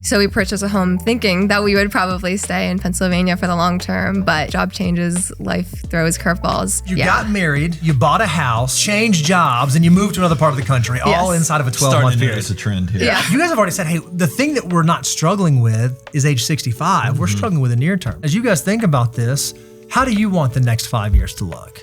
So we purchased a home thinking that we would probably stay in Pennsylvania for the long term, but job changes, life throws curveballs. You got married, you bought a house, changed jobs, and you moved to another part of the country, all inside of a 12-month period. It's a trend here. Yeah. You guys have already said, hey, the thing that we're not struggling with is age 65. We're struggling with the near term. As you guys think about this, how do you want the next 5 years to look?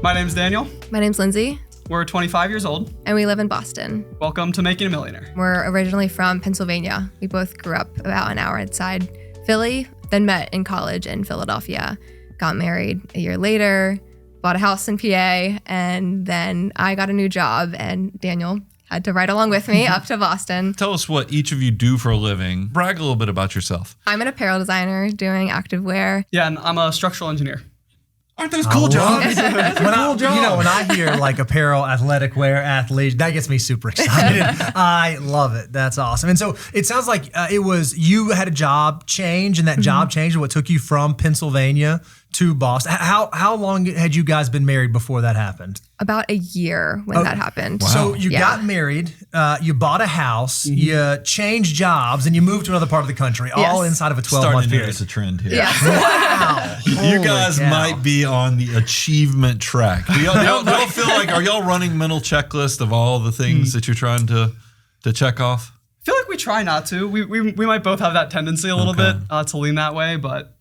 My name's Daniel. My name's Lindsay, We're 25 years old. and we live in Boston. Welcome to Making a Millionaire. We're originally from Pennsylvania. We both grew up about an hour outside Philly, then met in college in Philadelphia, got married a year later, bought a house in PA, and then I got a new job, and Daniel had to ride along with me up to Boston. Tell us what each of you do for a living. Brag a little bit about yourself. I'm an apparel designer doing activewear. Yeah, and I'm a structural engineer. Aren't those cool jobs? When I hear like apparel, athletic wear, athlete, that gets me super excited. I love it. That's awesome. And so it sounds like it was you had a job change, and that job change is what took you from Pennsylvania to Boston. How long had you guys been married before that happened? About a year when that happened. Wow. So you got married, you bought a house, you changed jobs, and you moved to another part of the country, all inside of a 12-month period. It's a trend here. Yes. Wow. You guys might be on the achievement track. Do y'all feel like, are y'all running mental checklist of all the things that you're trying to check off? I feel like we try not to. We might both have that tendency a little bit to lean that way, but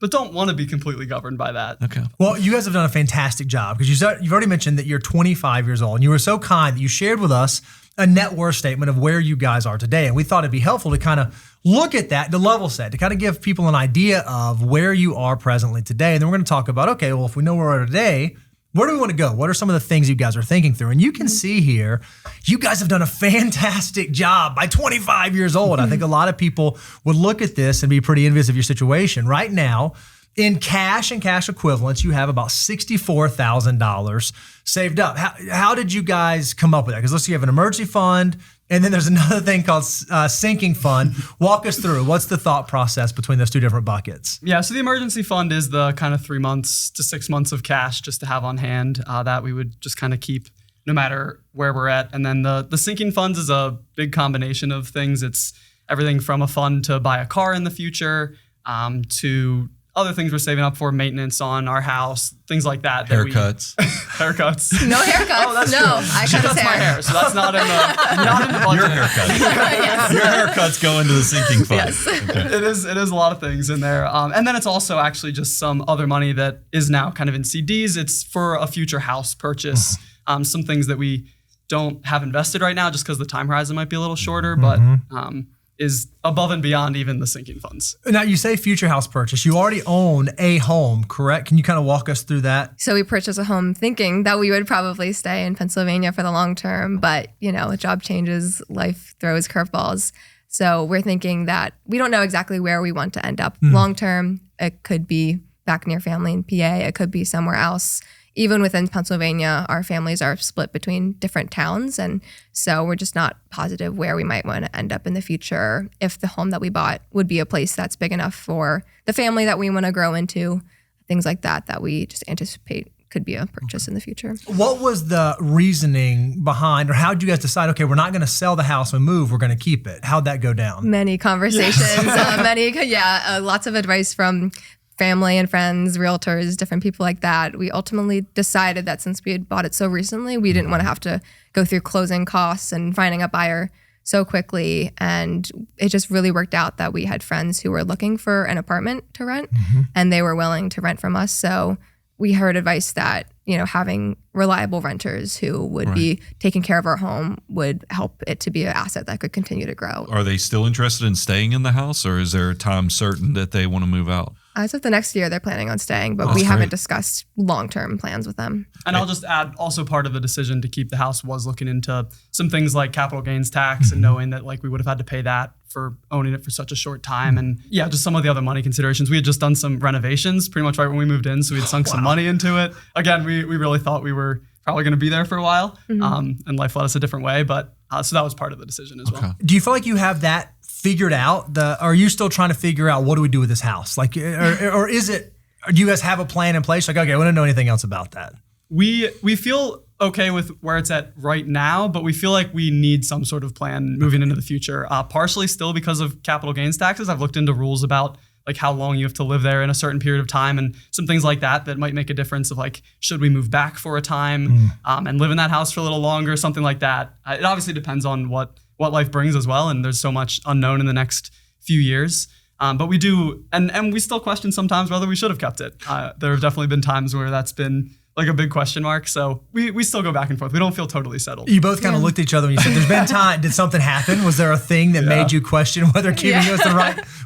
don't want to be completely governed by that. Okay. Well, you guys have done a fantastic job because you've already mentioned that you're 25 years old, and you were so kind that you shared with us a net worth statement of where you guys are today. And we thought it'd be helpful to kind of look at that, to level set, to kind of give people an idea of where you are presently today. And then we're going to talk about, okay, well, if we know where we are today, where do we want to go? What are some of the things you guys are thinking through? And you can see here, you guys have done a fantastic job by 25 years old. I think a lot of people would look at this and be pretty envious of your situation. Right now, in cash and cash equivalents, you have about $64,000 saved up. How did you guys come up with that? Because let's see, you have an emergency fund, and then there's another thing called sinking fund. Walk us through. What's the thought process between those two different buckets? Yeah, so the emergency fund is the kind of 3 months to 6 months of cash just to have on hand that we would just kind of keep no matter where we're at. And then the sinking funds is a big combination of things. It's everything from a fund to buy a car in the future to other things we're saving up for, maintenance on our house, things like that. Haircuts. Haircuts. No haircuts. Oh, that's no, true. I cut his That's my hair, so that's not in the budget. Your haircuts. Your haircuts go into the sinking fund. Yes. Okay. It is a lot of things in there. And then it's also actually just some other money that is now kind of in CDs. It's for a future house purchase. Some things that we don't have invested right now just because the time horizon might be a little shorter, but is above and beyond even the sinking funds. Now, you say future house purchase. You already own a home, correct? Can you kind of walk us through that? So we purchased a home thinking that we would probably stay in Pennsylvania for the long term, but job changes, life throws curveballs. So we're thinking that we don't know exactly where we want to end up long term. It could be back near family in PA. It could be somewhere else. Even within Pennsylvania, our families are split between different towns. And so we're just not positive where we might want to end up in the future, if the home that we bought would be a place that's big enough for the family that we want to grow into, things like that we just anticipate could be a purchase in the future. What was the reasoning behind, or how did you guys decide, okay, we're not going to sell the house and move, we're going to keep it? How'd that go down? Many conversations, lots of advice from family and friends, realtors, different people like that. We ultimately decided that since we had bought it so recently, we didn't want to have to go through closing costs and finding a buyer so quickly. And it just really worked out that we had friends who were looking for an apartment to rent, and they were willing to rent from us. So we heard advice that, having reliable renters who would be taking care of our home would help it to be an asset that could continue to grow. Are they still interested in staying in the house, or is there a time certain that they want to move out? As of the next year, they're planning on staying, but we haven't discussed long-term plans with them. And I'll just add, also part of the decision to keep the house was looking into some things like capital gains tax and knowing that we would have had to pay that for owning it for such a short time. And just some of the other money considerations. We had just done some renovations pretty much right when we moved in, so we had sunk some money into it. Again, we really thought we were probably going to be there for a while, and life led us a different way, but so that was part of the decision as well. Do you feel like you have that figured out? Are you still trying to figure out what do we do with this house? Or is it, do you guys have a plan in place? Okay, we don't know anything else about that. We feel okay with where it's at right now, but we feel like we need some sort of plan moving into the future. Partially still because of capital gains taxes. I've looked into rules about like how long you have to live there in a certain period of time and some things like that might make a difference of like, should we move back for a time and live in that house for a little longer, something like that. It obviously depends on what life brings as well. And there's so much unknown in the next few years. But we do, and we still question sometimes whether we should have kept it. There have definitely been times where that's been like a big question mark. So we still go back and forth. We don't feel totally settled. You both kind of looked at each other and you said, there's been time. Did something happen? Was there a thing that made you question whether keeping it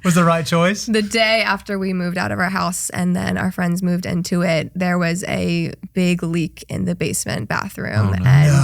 was the right choice? The day after we moved out of our house and then our friends moved into it, there was a big leak in the basement bathroom.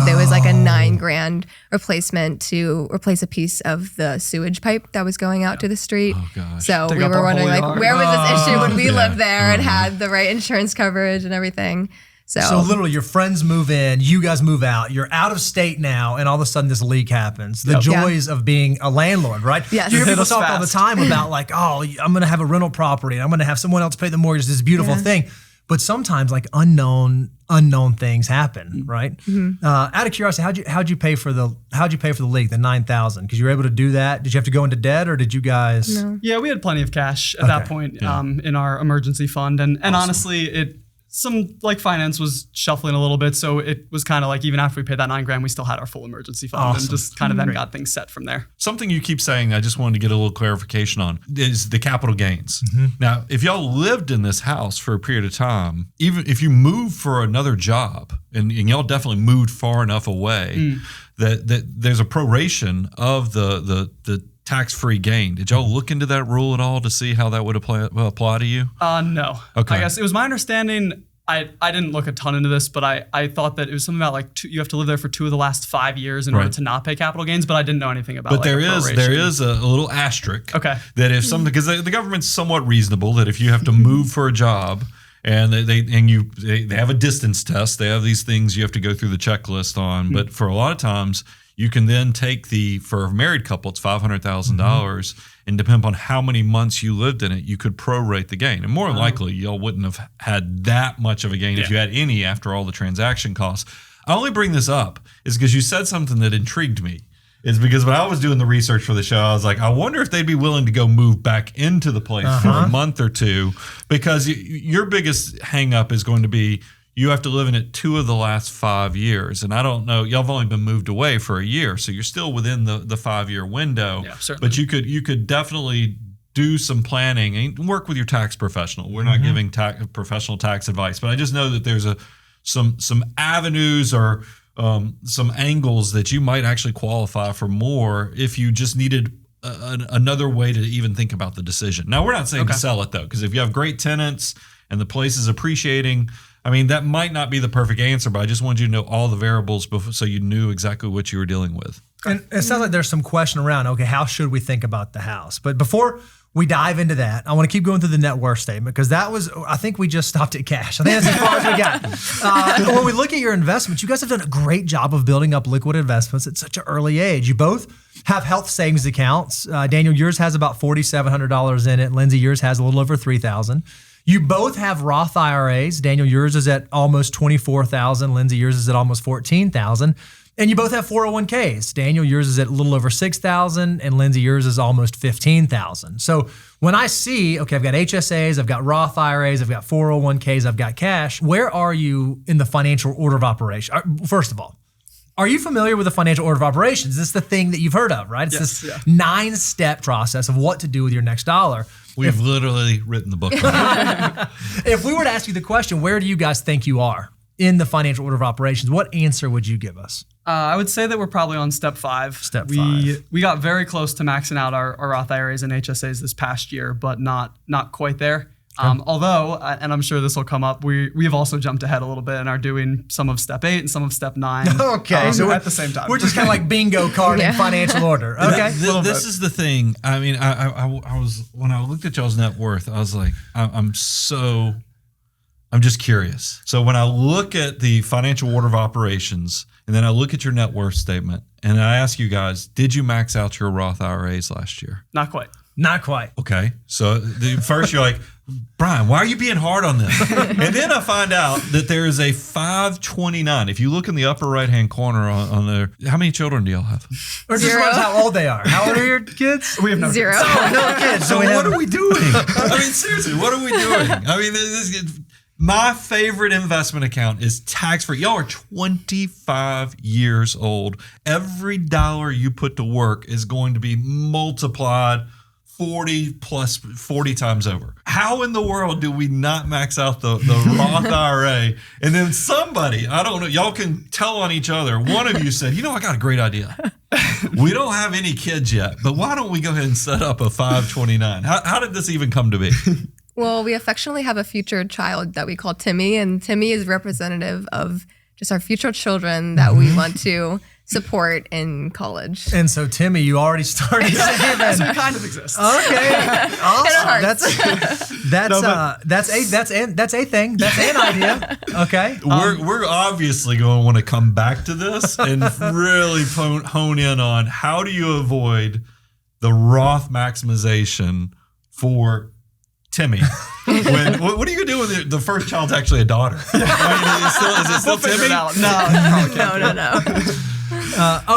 There was like a $9,000 replacement to replace a piece of the sewage pipe that was going out to the street. Oh, gosh. So Dig we up were our wondering whole like, yard. where was this issue when we lived there and Oh, had the right insurance coverage and everything. So literally your friends move in, you guys move out, you're out of state now, and all of a sudden this leak happens. The joys of being a landlord, right? Yes. You hear people It's talk all the fast. time about like, oh, I'm going to have a rental property and I'm going to have someone else pay the mortgage, this beautiful thing. But sometimes like unknown things happen, right? Out of curiosity, how'd you pay for the leak, the $9,000? Because you were able to do that. Did you have to go into debt or did you guys? No. Yeah, we had plenty of cash at that point in our emergency fund. And honestly, some like finance was shuffling a little bit. So it was kind of like, even after we paid that $9,000, we still had our full emergency fund and just kind of then got things set from there. Something you keep saying, I just wanted to get a little clarification on, is the capital gains. Now, if y'all lived in this house for a period of time, even if you moved for another job, and y'all definitely moved far enough away, that there's a proration of the tax-free gain. Did y'all look into that rule at all to see how that would apply to you? No. Okay. I guess it was my understanding. I didn't look a ton into this, but I thought that it was something about like you have to live there for 2 of the last 5 years in order to not pay capital gains, but I didn't know anything about. But like, there is a little asterisk. Okay. That if something, because the government's somewhat reasonable, that if you have to move for a job and they have a distance test, they have these things you have to go through the checklist on. But for a lot of times, you can then take for a married couple, it's $500,000, and depending on how many months you lived in it, you could prorate the gain. And more than likely, y'all wouldn't have had that much of a gain if you had any after all the transaction costs. I only bring this up is because you said something that intrigued me. Is because when I was doing the research for the show, I was like, I wonder if they'd be willing to go move back into the place for a month or two, because your biggest hang up is going to be you have to live in it 2 of the last 5 years. And I don't know, y'all have only been moved away for a year, so you're still within the 5-year window. Yeah, certainly. But you could definitely do some planning and work with your tax professional. We're not giving professional tax advice, but I just know that there's some avenues or some angles that you might actually qualify for more if you just needed another way to even think about the decision. Now, we're not saying to sell it though, because if you have great tenants and the place is appreciating, I mean, that might not be the perfect answer, but I just wanted you to know all the variables so you knew exactly what you were dealing with. And it sounds like there's some question around, okay, how should we think about the house? But before we dive into that, I want to keep going through the net worth statement, because I think we just stopped at cash. I think that's as far as we got. When we look at your investments, you guys have done a great job of building up liquid investments at such an early age. You both have health savings accounts. Daniel, yours has about $4,700 in it. Lindsay, yours has a little over $3,000. You both have Roth IRAs. Daniel, yours is at almost $24,000. Lindsay, yours is at almost $14,000. And you both have 401ks. Daniel, yours is at a little over $6,000, and Lindsay, yours is almost $15,000. So when I see, okay, I've got HSAs, I've got Roth IRAs, I've got 401ks, I've got cash, where are you in the financial order of operation? First of all, are you familiar with the financial order of operations? This is the thing that you've heard of, right? It's this 9-step process of what to do with your next dollar. We've literally written the book on it. If we were to ask you the question, where do you guys think you are in the financial order of operations, what answer would you give us? I would say that we're probably on step 5. Step 5. We got very close to maxing out our Roth IRAs and HSAs this past year, but not quite there. Although, and I'm sure this will come up, we have also jumped ahead a little bit and are doing some of step 8 and some of step 9. Okay, so at the same time. We're just kind of like bingo carding financial order. Okay, This is the thing. I mean, I was, when I looked at y'all's net worth, I was like, I'm just curious. So when I look at the financial order of operations, and then I look at your net worth statement, and I ask you guys, did you max out your Roth IRAs last year? Not quite. Not quite. Okay. So first you're like, Brian, why are you being hard on this? And then I find out that there is a 529. If you look in the upper right-hand corner on there, how many children do y'all have? Or just 0. realize how old they are. How old are your kids? We have no 0. kids. No kids. So what are we doing? I mean, seriously, what are we doing? I mean, my favorite investment account is tax-free. Y'all are 25 years old. Every dollar you put to work is going to be multiplied 40 times over. How in the world do we not max out the Roth IRA? And then somebody, I don't know, y'all can tell on each other. One of you said, I got a great idea. We don't have any kids yet, but why don't we go ahead and set up a 529? How did this even come to be? Well, we affectionately have a future child that we call Timmy, and Timmy is representative of just our future children that we want to support in college. And so, Timmy, you already started saving. So it kind of exists. Okay, awesome. hearts. That's a thing. That's an idea. Okay, We're obviously going to want to come back to this and really hone in on how do you avoid the Roth maximization for Timmy. What are you going to do when the first child's actually a daughter? I mean, is it still Figure Timmy? it out. No.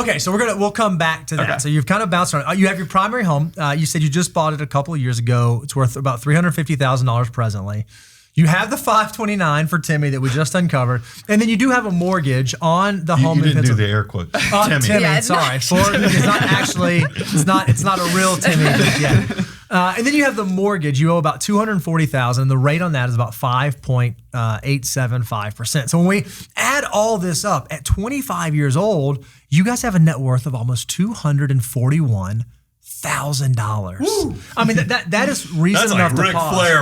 Okay, so we'll come back to that. Okay. So you've kind of bounced around. You have your primary home. You said you just bought it a couple of years ago. It's worth about $350,000 presently. You have the 529 for Timmy that we just uncovered, and then you do have a mortgage on the home. You didn't do the air quote. Timmy. Yeah, Sorry, it's not actually. It's not a real Timmy yet. And then you have the mortgage. You owe about $240,000. And the rate on that is about 5.875%. So when we add all this up, at 25 years old, you guys have a net worth of almost $241,000. I mean, that is reason That's enough like to Ric pause. Flair.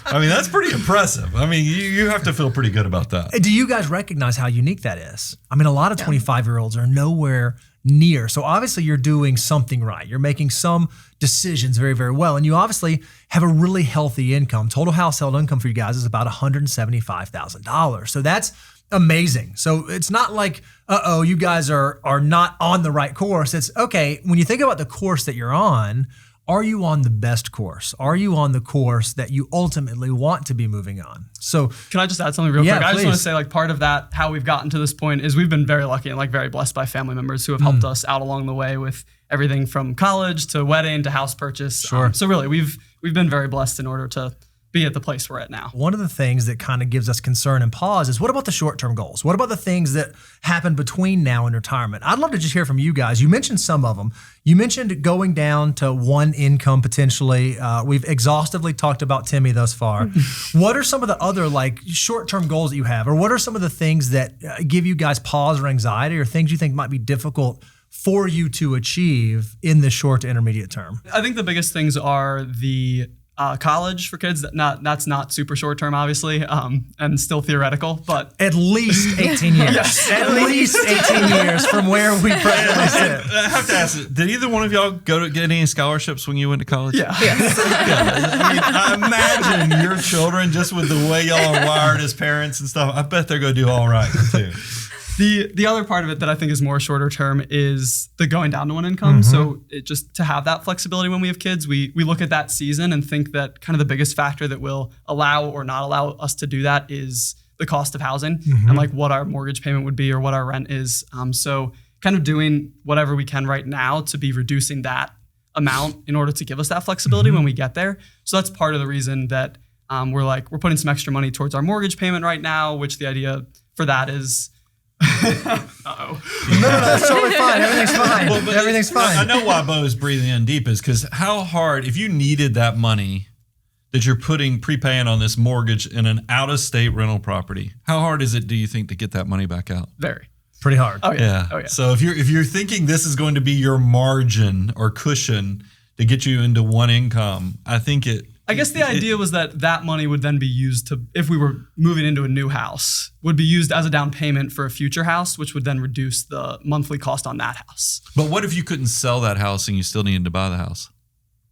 I mean, that's pretty impressive. I mean, you have to feel pretty good about that. Do you guys recognize how unique that is? I mean, a lot of 25-year-olds are nowhere near. So obviously you're doing something right. You're making some decisions very, very well. And you obviously have a really healthy income. Total household income for you guys is about $175,000. So that's amazing. So it's not like, you guys are not on the right course. It's okay. When you think about the course that you're on, are you on the best course? Are you on the course that you ultimately want to be moving on? So can I just add something real quick? I just please. want to say part of that, how we've gotten to this point is we've been very lucky and very blessed by family members who have helped us out along the way with everything from college to wedding to house purchase. Sure. So really we've been very blessed in order to be at the place we're at now. one of the things that kind of gives us concern and pause is what about the short-term goals? What about the things that happen between now and retirement? I'd love to just hear from you guys. You mentioned some of them. You mentioned going down to one income potentially. We've exhaustively talked about Timmy thus far. What are some of the other short-term goals that you have? Or what are some of the things that give you guys pause or anxiety or things you think might be difficult for you to achieve in the short to intermediate term? I think the biggest things are the college for kids. That's not super short term, obviously, and still theoretical, but At least 18 years. Yes. At least 18 years from where we presently sit. I have to ask, did either one of y'all go to get any scholarships when you went to college? yeah. I mean, I imagine your children, just with the way y'all are wired as parents and stuff, I bet they're going to do all right too. The other part of it that I think is more shorter term is the going down to one income. So it just to have that flexibility when we have kids, we look at that season and think that kind of the biggest factor that will allow or not allow us to do that is the cost of housing and what our mortgage payment would be or what our rent is. So kind of doing whatever we can right now to be reducing that amount in order to give us that flexibility when we get there. So that's part of the reason that we're putting some extra money towards our mortgage payment right now, which the idea for that is No, that's totally fine. Everything's fine. Everything's fine. I know why Bo is breathing in deep is because how hard, if you needed that money that you're prepaying on this mortgage in an out-of-state rental property, how hard is it, do you think, to get that money back out? very. Pretty hard. Oh yeah. Oh yeah. So if you're thinking this is going to be your margin or cushion to get you into one income, I guess the idea was that money would then be used to, if we were moving into a new house, would be used as a down payment for a future house, which would then reduce the monthly cost on that house. But what if you couldn't sell that house and you still needed to buy the house?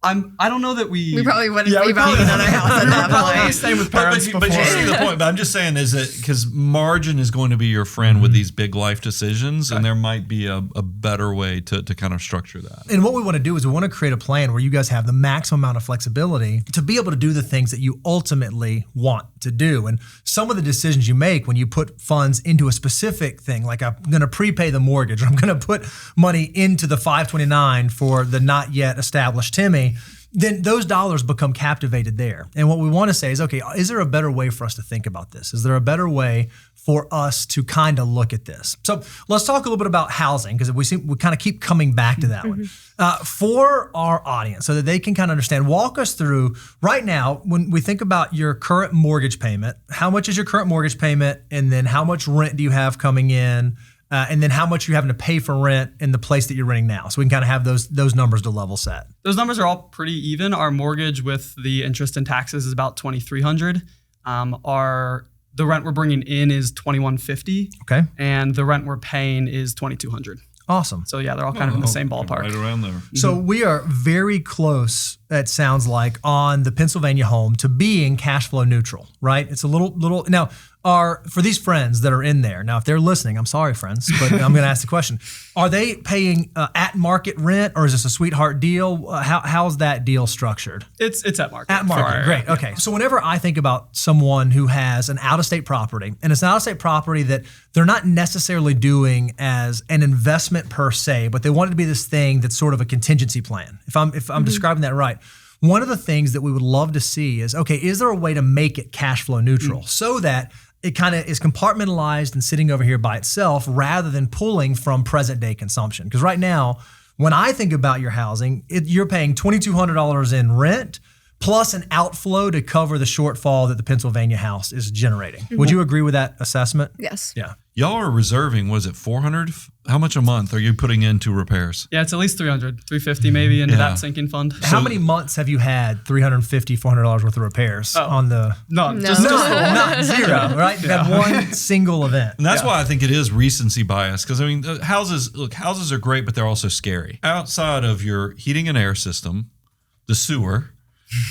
I don't know that we probably wouldn't Yeah, be we buying probably- another house at we that would probably be point. staying with parents But you before. see the point. But I'm just saying is that because margin is going to be your friend with these big life decisions, and there might be a better way to kind of structure that. And what we want to do is we want to create a plan where you guys have the maximum amount of flexibility to be able to do the things that you ultimately want to do. And some of the decisions you make when you put funds into a specific thing, like I'm going to prepay the mortgage, or I'm going to put money into the 529 for the not yet established Timmy, then those dollars become captivated there. And what we want to say is, okay, is there a better way for us to think about this? Is there a better way for us to kind of look at this? So let's talk a little bit about housing, because we kind of keep coming back to that one. For our audience, so that they can kind of understand, walk us through right now, when we think about your current mortgage payment, how much is your current mortgage payment? And then how much rent do you have coming in? And then how much you're having to pay for rent in the place that you're renting now. So we can kind of have those numbers to level set. Those numbers are all pretty even. Our mortgage with the interest and taxes is about $2,300. The rent we're bringing in is $2,150. Okay. And the rent we're paying is $2,200. Awesome. So yeah, they're all kind of in the same ballpark. Right around there. So we are very close, it sounds like, on the Pennsylvania home to being cash flow neutral, right? It's a little now, for these friends that are in there, now if they're listening, I'm sorry, friends, but I'm going to ask the question. Are they paying at market rent, or is this a sweetheart deal? How's that deal structured? It's at market. At market, great. Okay. So whenever I think about someone who has an out-of-state property, and it's an out-of-state property that they're not necessarily doing as an investment per se, but they want it to be this thing that's sort of a contingency plan. If I'm describing that right. One of the things that we would love to see is, okay, is there a way to make it cash flow neutral so that it kind of is compartmentalized and sitting over here by itself rather than pulling from present day consumption? Because right now, when I think about your housing, you're paying $2,200 in rent plus an outflow to cover the shortfall that the Pennsylvania house is generating. Would you agree with that assessment? Yes. Yeah. Y'all are reserving, was it $400? How much a month are you putting into repairs? Yeah, it's at least $300, $350 maybe into that sinking fund. How many months have you had $350, $400 worth of repairs on the? No, No. just Not zero, right? You had one single event. And that's why I think it is recency bias. Because I mean, houses are great, but they're also scary. Outside of your heating and air system, the sewer,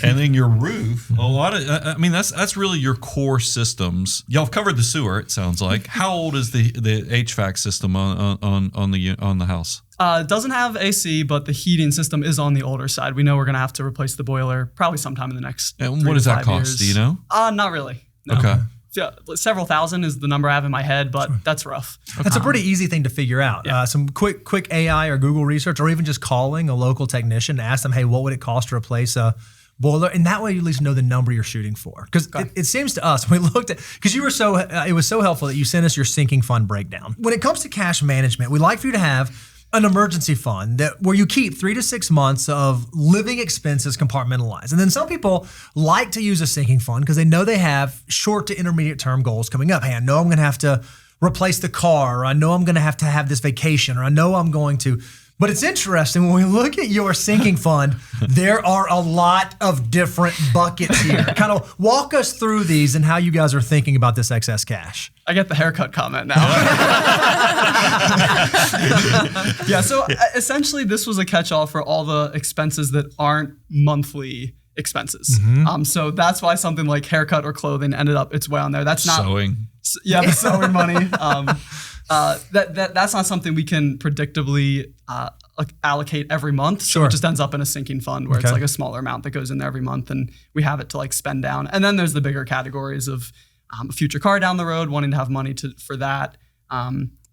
and then your roof, that's really your core systems. Y'all have covered the sewer, it sounds like. How old is the HVAC system on the house? It doesn't have AC, but the heating system is on the older side. We know we're going to have to replace the boiler probably sometime in the next And 3 what does to that 5 cost? years. Do you know? Not really. No. Okay. Yeah, several thousand is the number I have in my head, but that's rough. That's a pretty easy thing to figure out. Some quick AI or Google research, or even just calling a local technician to ask them, hey, what would it cost to replace a boiler? And that way you at least know the number you're shooting for. Because it seems to us, when we looked at, because you were it was so helpful that you sent us your sinking fund breakdown. When it comes to cash management, we'd like for you to have an emergency fund where you keep 3 to 6 months of living expenses compartmentalized. And then some people like to use a sinking fund because they know they have short to intermediate term goals coming up. Hey, I know I'm going to have to replace the car, or I know I'm going to have this vacation, or I know I'm going to. But it's interesting, when we look at your sinking fund, there are a lot of different buckets here. Kind of walk us through these and how you guys are thinking about this excess cash. I get the haircut comment now. Yeah, so essentially this was a catch-all for all the expenses that aren't monthly expenses. So that's why something like haircut or clothing ended up its way on there. That's not Sewing. Yeah, the sewing money. That's not something we can predictably allocate every month. So Sure. it just ends up in a sinking fund where it's Okay. like a smaller amount that goes in there every month, and we have it to like spend down. And then there's the bigger categories of a future car down the road, wanting to have money for that.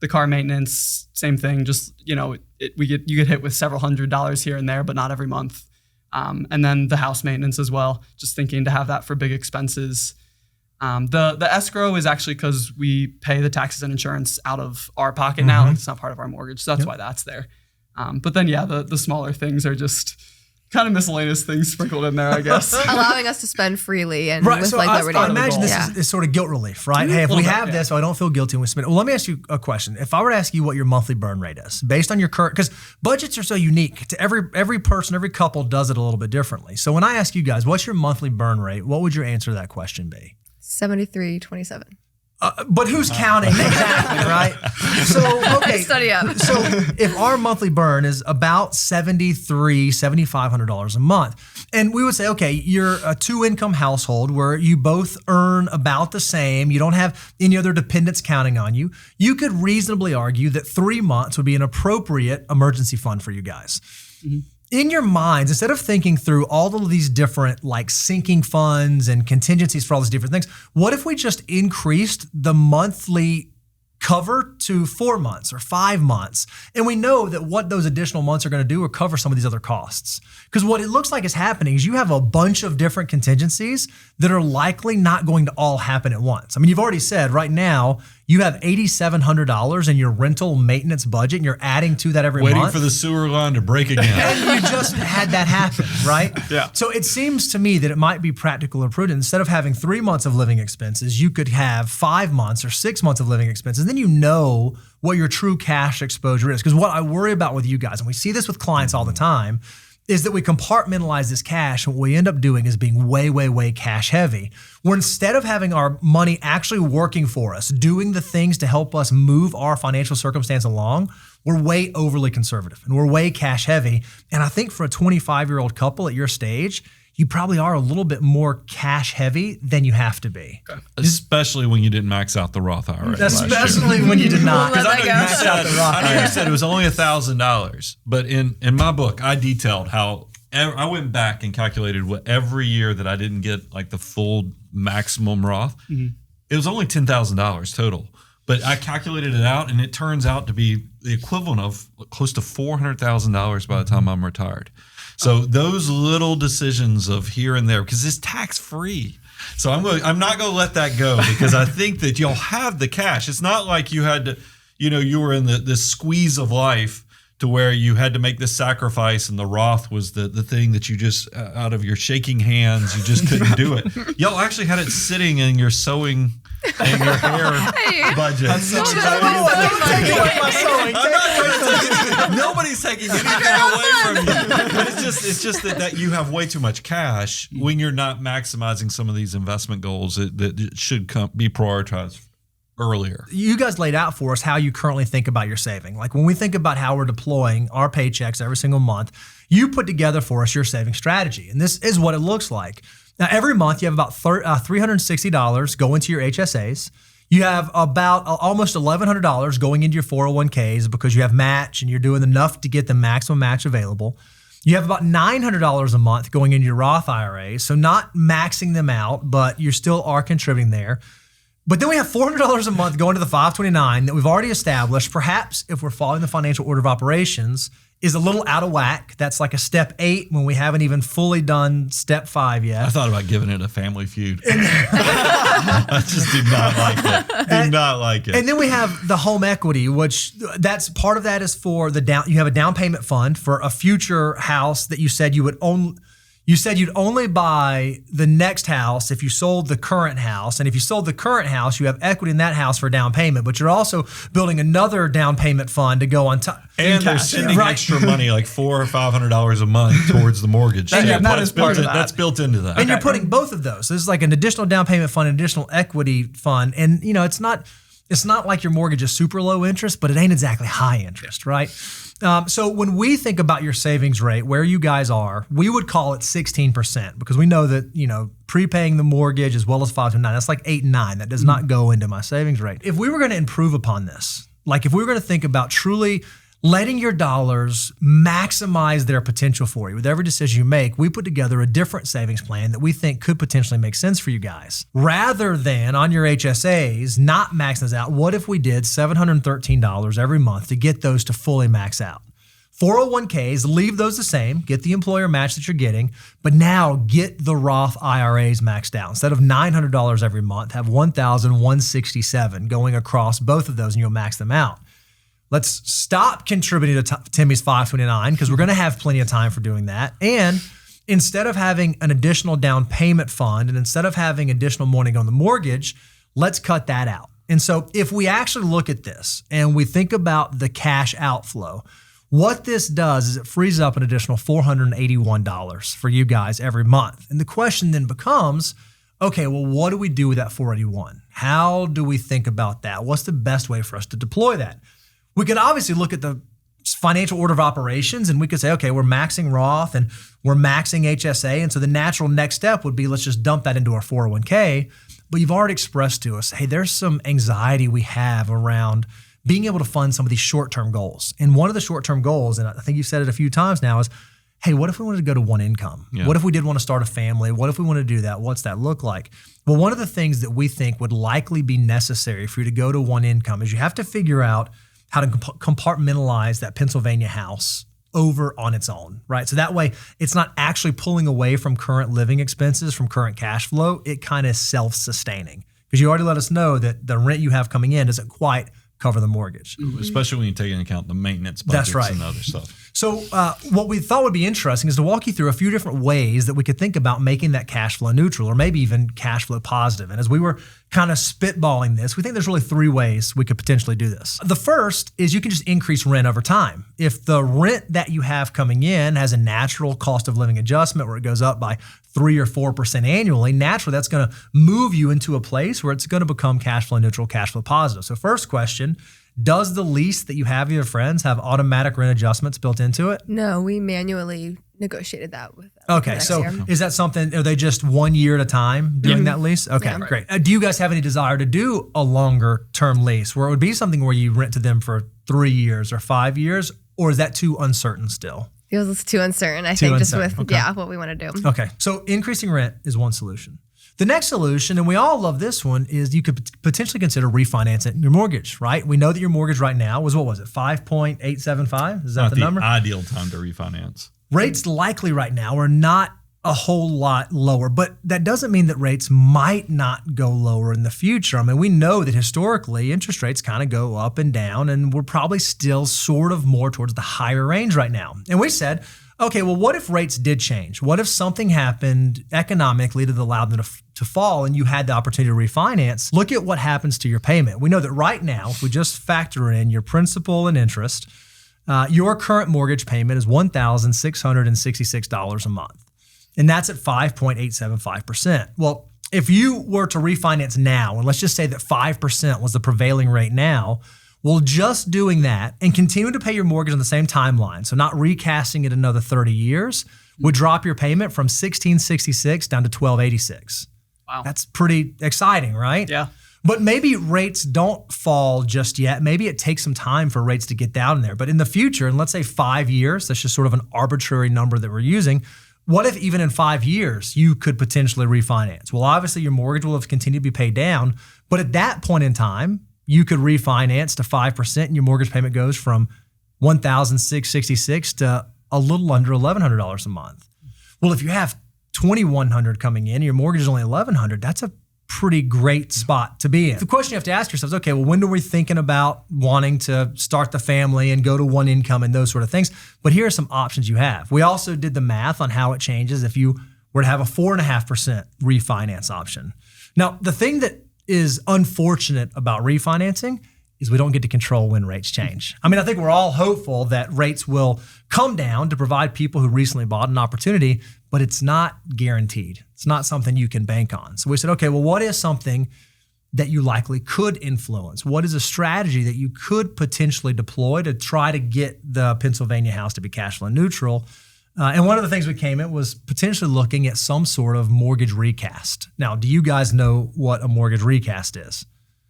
The car maintenance, same thing. Just you get hit with several $100s here and there, but not every month. And then the house maintenance as well. Just thinking to have that for big expenses. The escrow is actually because we pay the taxes and insurance out of our pocket now. Like, it's not part of our mortgage, so that's why that's there. But then the smaller things are just kind of miscellaneous things sprinkled in there, I guess. Allowing us to spend freely and Right, with so like I liberty. imagine this Yeah. is sort of guilt relief, right? Hey, if we Little bit, have this, so I don't feel guilty when we spend it. Well, let me ask you a question. If I were to ask you what your monthly burn rate is, based on your current, because budgets are so unique to every person, every couple does it a little bit differently. So when I ask you guys, what's your monthly burn rate? What would your answer to that question be? 73.27. But who's counting exactly, right? So, okay. Study up. So if our monthly burn is about $7,500 a month, and we would say, okay, you're a 2-income household where you both earn about the same, you don't have any other dependents counting on you, you could reasonably argue that 3 months would be an appropriate emergency fund for you guys. Mm-hmm. In your minds, instead of thinking through all of these different like sinking funds and contingencies for all these different things, what if we just increased the monthly cover to 4 months or 5 months? And we know that what those additional months are going to do are cover some of these other costs. Because what it looks like is happening is you have a bunch of different contingencies that are likely not going to all happen at once. I mean, you've already said right now you have $8,700 in your rental maintenance budget and you're adding to that every month. Waiting for the sewer line to break again. And you just had that happen, right? Yeah. So it seems to me that it might be practical or prudent. Instead of having 3 months of living expenses, you could have 5 months or 6 months of living expenses. Then you know what your true cash exposure is. Because what I worry about with you guys, and we see this with clients all the time, is that we compartmentalize this cash, and what we end up doing is being way, way, way cash heavy. Where instead of having our money actually working for us, doing the things to help us move our financial circumstance along, we're way overly conservative and we're way cash heavy. And I think for a 25-year-old couple at your stage, you probably are a little bit more cash heavy than you have to be. Okay. Especially when you didn't max out the Roth IRA. Especially when you did not. Because I Let know you said it was only $1,000, but in my book, I detailed how I went back and calculated what every year that I didn't get like the full maximum Roth, it was only $10,000 total. But I calculated it out, and it turns out to be the equivalent of close to $400,000 by the time I'm retired. So those little decisions of here and there, because it's tax free. So I'm not going to let that go, because I think that you'll have the cash. It's not like you had to, you were in this squeeze of life to where you had to make this sacrifice, and the Roth was the thing that you just, out of your shaking hands, you just couldn't do it. Y'all actually had it sitting in your sewing and your hair budget. Nobody's taking anything away from you. But it's just that you have way too much cash when you're not maximizing some of these investment goals that should be prioritized earlier. You guys laid out for us how you currently think about your saving. Like when we think about how we're deploying our paychecks every single month, you put together for us your saving strategy. And this is what it looks like. Now, every month you have about $360 go into your HSAs. You have about almost $1,100 going into your 401ks because you have match and you're doing enough to get the maximum match available. You have about $900 a month going into your Roth IRA. So not maxing them out, but you still are contributing there. But then we have $400 a month going to the 529 that we've already established. Perhaps if we're following the financial order of operations, is a little out of whack. That's like a step 8 when we haven't even fully done step 5 yet. I thought about giving it a Family Feud. I just did not like it. Did not like it. And then we have the home equity, which that's part of that is for the down. You have a down payment fund for a future house that you said you would own. You said you'd only buy the next house if you sold the current house. And if you sold the current house, you have equity in that house for a down payment. But you're also building another down payment fund to go on top. And they're sending extra money, like $400 or $500 a month towards the mortgage. That's built into that. And you're putting both of those. So this is like an additional down payment fund, an additional equity fund. And it's not like your mortgage is super low interest, but it ain't exactly high interest, right? So when we think about your savings rate, where you guys are, we would call it 16% because we know that, prepaying the mortgage as well as 5 to 9, that's like 8 and 9. That does not go into my savings rate. If we were going to improve upon this, like if we were going to think about truly letting your dollars maximize their potential for you with every decision you make, we put together a different savings plan that we think could potentially make sense for you guys. Rather than on your HSAs, not maxing those out, what if we did $713 every month to get those to fully max out? 401ks, leave those the same, get the employer match that you're getting, but now get the Roth IRAs maxed out. Instead of $900 every month, have $1,167 going across both of those and you'll max them out. Let's stop contributing to Timmy's 529 because we're going to have plenty of time for doing that. And instead of having an additional down payment fund and instead of having additional money on the mortgage, let's cut that out. And so if we actually look at this and we think about the cash outflow, what this does is it frees up an additional $481 for you guys every month. And the question then becomes, okay, well, what do we do with that $481? How do we think about that? What's the best way for us to deploy that? We could obviously look at the financial order of operations and we could say, okay, we're maxing Roth and we're maxing HSA. And so the natural next step would be, let's just dump that into our 401k. But you've already expressed to us, hey, there's some anxiety we have around being able to fund some of these short-term goals. And one of the short-term goals, and I think you've said it a few times now, is, hey, what if we wanted to go to one income? Yeah. What if we did want to start a family? What if we want to do that? What's that look like? Well, one of the things that we think would likely be necessary for you to go to one income is you have to figure out how to compartmentalize that Pennsylvania house over on its own, right? So that way it's not actually pulling away from current living expenses, from current cash flow. It kind of self-sustaining, because you already let us know that the rent you have coming in doesn't quite cover the mortgage. Especially when you take into account the maintenance budgets. That's right. And other stuff. So what we thought would be interesting is to walk you through a few different ways that we could think about making that cash flow neutral, or maybe even cash flow positive. And as we were kind of spitballing this, we think there's really three ways we could potentially do this. The first is you can just increase rent over time. If the rent that you have coming in has a natural cost of living adjustment where it goes up by 3 or 4% annually, naturally that's going to move you into a place where it's going to become cash flow neutral, cash flow positive. So first question, does the lease that you have with your friends have automatic rent adjustments built into it? No, we manually negotiated that with them. Okay, so is that something, are they just 1 year at a time doing that lease? Okay, yeah. Great. Do you guys have any desire to do a longer term lease where it would be something where you rent to them for 3 years or 5 years, or is that too uncertain still? Feels too uncertain, I think, just with what we want to do. Okay, so increasing rent is one solution. The next solution, and we all love this one, is you could potentially consider refinancing your mortgage, right? We know that your mortgage right now was, what was it, 5.875? Is that the number? Ideal time to refinance. Rates likely right now are not a whole lot lower, but that doesn't mean that rates might not go lower in the future. I mean, we know that historically interest rates kind of go up and down, and we're probably still sort of more towards the higher range right now. And we said, okay, well, what if rates did change? What if something happened economically that allowed them to fall and you had the opportunity to refinance? Look at what happens to your payment. We know that right now, if we just factor in your principal and interest, your current mortgage payment is $1,666 a month. And that's at 5.875%. Well, if you were to refinance now, and let's just say that 5% was the prevailing rate now, well, just doing that and continuing to pay your mortgage on the same timeline, so not recasting it another 30 years, would drop your payment from $1,666 down to $1,286. Wow. That's pretty exciting, right? Yeah. But maybe rates don't fall just yet. Maybe it takes some time for rates to get down there. But in the future, and let's say 5 years, that's just sort of an arbitrary number that we're using. What if even in 5 years you could potentially refinance? Well, obviously your mortgage will have continued to be paid down, but at that point in time, you could refinance to 5% and your mortgage payment goes from $1,666 to a little under $1,100 a month. Well, if you have $2,100 coming in and your mortgage is only $1,100, that's a pretty great spot to be in. The question you have to ask yourself is, okay, well, when are we thinking about wanting to start the family and go to one income and those sort of things? But here are some options you have. We also did the math on how it changes if you were to have a 4.5% refinance option. Now, the thing that is unfortunate about refinancing is we don't get to control when rates change. I mean, I think we're all hopeful that rates will come down to provide people who recently bought an opportunity, but it's not guaranteed. It's not something you can bank on. So we said, okay, well, what is something that you likely could influence? What is a strategy that you could potentially deploy to try to get the Pennsylvania house to be cash flow neutral? And one of the things we came at was potentially looking at some sort of mortgage recast. Now, do you guys know what a mortgage recast is?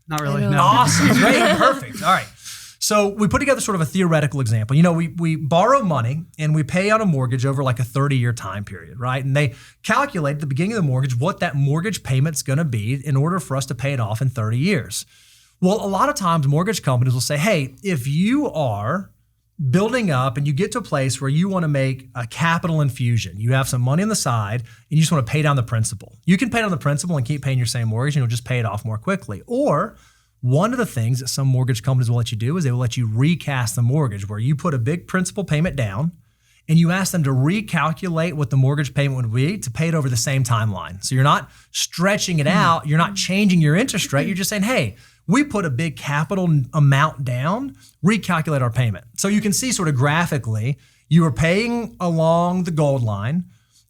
Not really, no. Awesome, great, perfect. All right. So we put together sort of a theoretical example. You know, we borrow money and we pay out a mortgage over like a 30-year time period, right? And they calculate at the beginning of the mortgage what that mortgage payment's gonna be in order for us to pay it off in 30 years. Well, a lot of times mortgage companies will say, hey, if you are building up and you get to a place where you want to make a capital infusion, you have some money on the side and you just want to pay down the principal. You can pay down the principal and keep paying your same mortgage and you'll just pay it off more quickly. Or one of the things that some mortgage companies will let you do is they will let you recast the mortgage, where you put a big principal payment down and you ask them to recalculate what the mortgage payment would be to pay it over the same timeline. So you're not stretching it out, you're not changing your interest rate, you're just saying, hey, we put a big capital amount down, recalculate our payment. So you can see sort of graphically, you are paying along the gold line,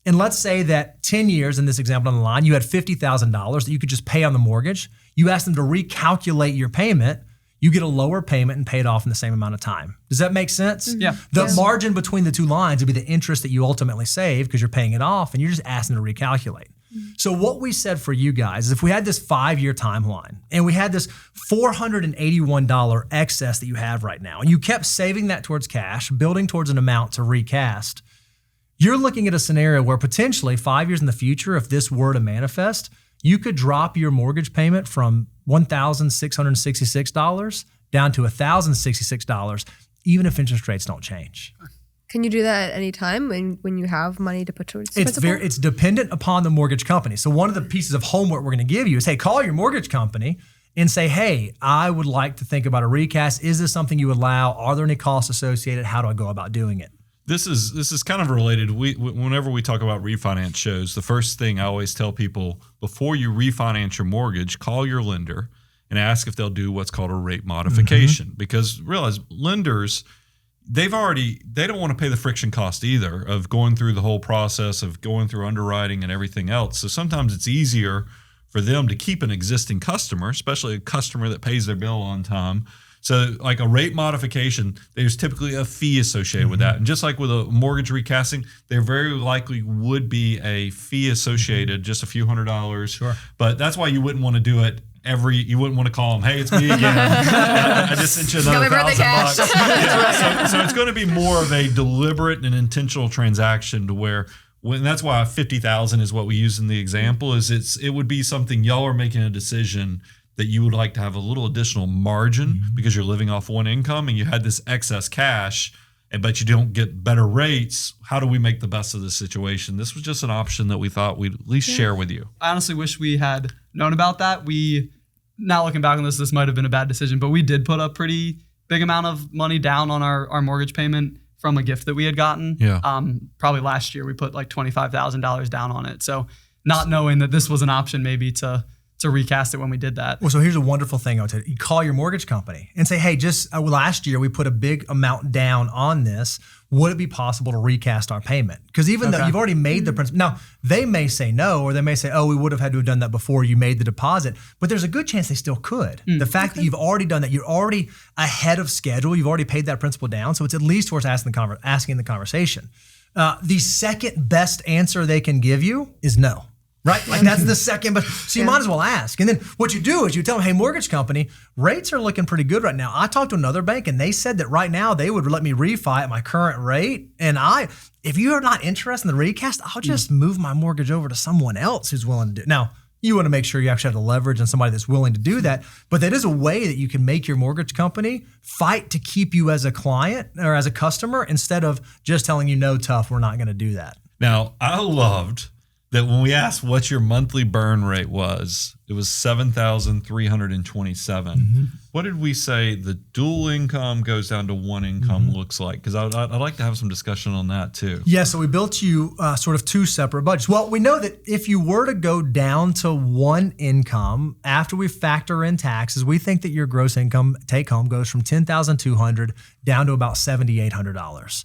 And let's say that 10 years in this example on the line, you had $50,000 that you could just pay on the mortgage. You ask them to recalculate your payment. You get a lower payment and pay it off in the same amount of time. Does that make sense? Yeah. The margin between the two lines would be the interest that you ultimately save because you're paying it off and you're just asking to recalculate. So what we said for you guys is if we had this 5-year timeline and we had this $481 excess that you have right now, and you kept saving that towards cash, building towards an amount to recast, you're looking at a scenario where potentially 5 years in the future, if this were to manifest, you could drop your mortgage payment from $1,666 down to $1,066, even if interest rates don't change. Can you do that at any time when you have money to put towards the principal? It's dependent upon the mortgage company. So one of the pieces of homework we're going to give you is, hey, call your mortgage company and say, hey, I would like to think about a recast. Is this something you allow? Are there any costs associated? How do I go about doing it? This is kind of related. Whenever we talk about refinance shows, the first thing I always tell people before you refinance your mortgage, call your lender and ask if they'll do what's called a rate modification. Because realize lenders, they don't want to pay the friction cost either of going through the whole process of going through underwriting and everything else. So sometimes it's easier for them to keep an existing customer, especially a customer that pays their bill on time. So like a rate modification, there's typically a fee associated with that. And just like with a mortgage recasting, there very likely would be a fee associated, just a few $100s. Sure. But that's why you wouldn't want to do it you wouldn't want to call them, hey, it's me again. I just sent you another $1,000. So it's going to be more of a deliberate and intentional transaction to where, and that's why 50,000 is what we use in the example, is it would be something y'all are making a decision that you would like to have a little additional margin because you're living off one income and you had this excess cash, but you don't get better rates. How do we make the best of this situation? This was just an option that we thought we'd at least share with you. I honestly wish we had known about that. Now looking back on this might have been a bad decision, but we did put a pretty big amount of money down on our mortgage payment from a gift that we had gotten. Yeah. Probably last year we put like $25,000 down on it. So not knowing that this was an option maybe to recast it when we did that. Well, so here's a wonderful thing I'll tell you. You call your mortgage company and say, hey, just last year we put a big amount down on this. Would it be possible to recast our payment? Because even though you've already made the principal, now they may say no, or they may say, oh, we would have had to have done that before you made the deposit, but there's a good chance they still could. The fact that you've already done that, you're already ahead of schedule, you've already paid that principal down, so it's at least worth asking the conversation. The second best answer they can give you is no. Right? Like that's the second, but so you might as well ask. And then what you do is you tell them, hey, mortgage company, rates are looking pretty good right now. I talked to another bank and they said that right now they would let me refi at my current rate. And if you are not interested in the recast, I'll just move my mortgage over to someone else who's willing to do it. Now, you want to make sure you actually have the leverage and somebody that's willing to do that. But that is a way that you can make your mortgage company fight to keep you as a client or as a customer instead of just telling you, no, tough, we're not going to do that. Now, I loved that when we asked what your monthly burn rate was, it was $7,327. What did we say the dual income goes down to one income looks like? Because I'd like to have some discussion on that too. Yeah, so we built you sort of two separate budgets. Well, we know that if you were to go down to one income after we factor in taxes, we think that your gross income take home goes from $10,200 down to about $7,800.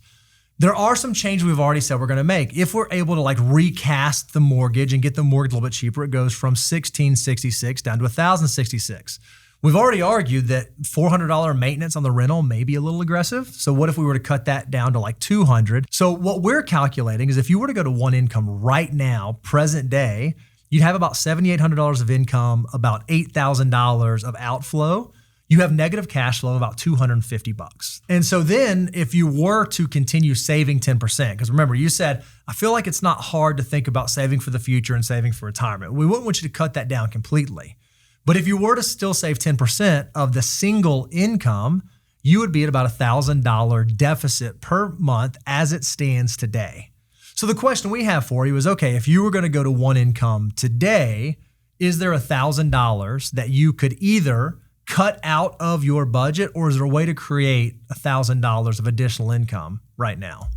There are some changes we've already said we're going to make. If we're able to like recast the mortgage and get the mortgage a little bit cheaper, it goes from $1,666 down to $1,066. We've already argued that $400 maintenance on the rental may be a little aggressive. So what if we were to cut that down to like $200? So what we're calculating is if you were to go to one income right now, present day, you'd have about $7,800 of income, about $8,000 of outflow. You have negative cash flow of about $250. And so then if you were to continue saving 10%, because remember you said, I feel like it's not hard to think about saving for the future and saving for retirement. We wouldn't want you to cut that down completely. But if you were to still save 10% of the single income, you would be at about $1,000 deficit per month as it stands today. So the question we have for you is, okay, if you were going to go to one income today, is there $1,000 that you could either cut out of your budget, or is there a way to create $1,000 of additional income right now?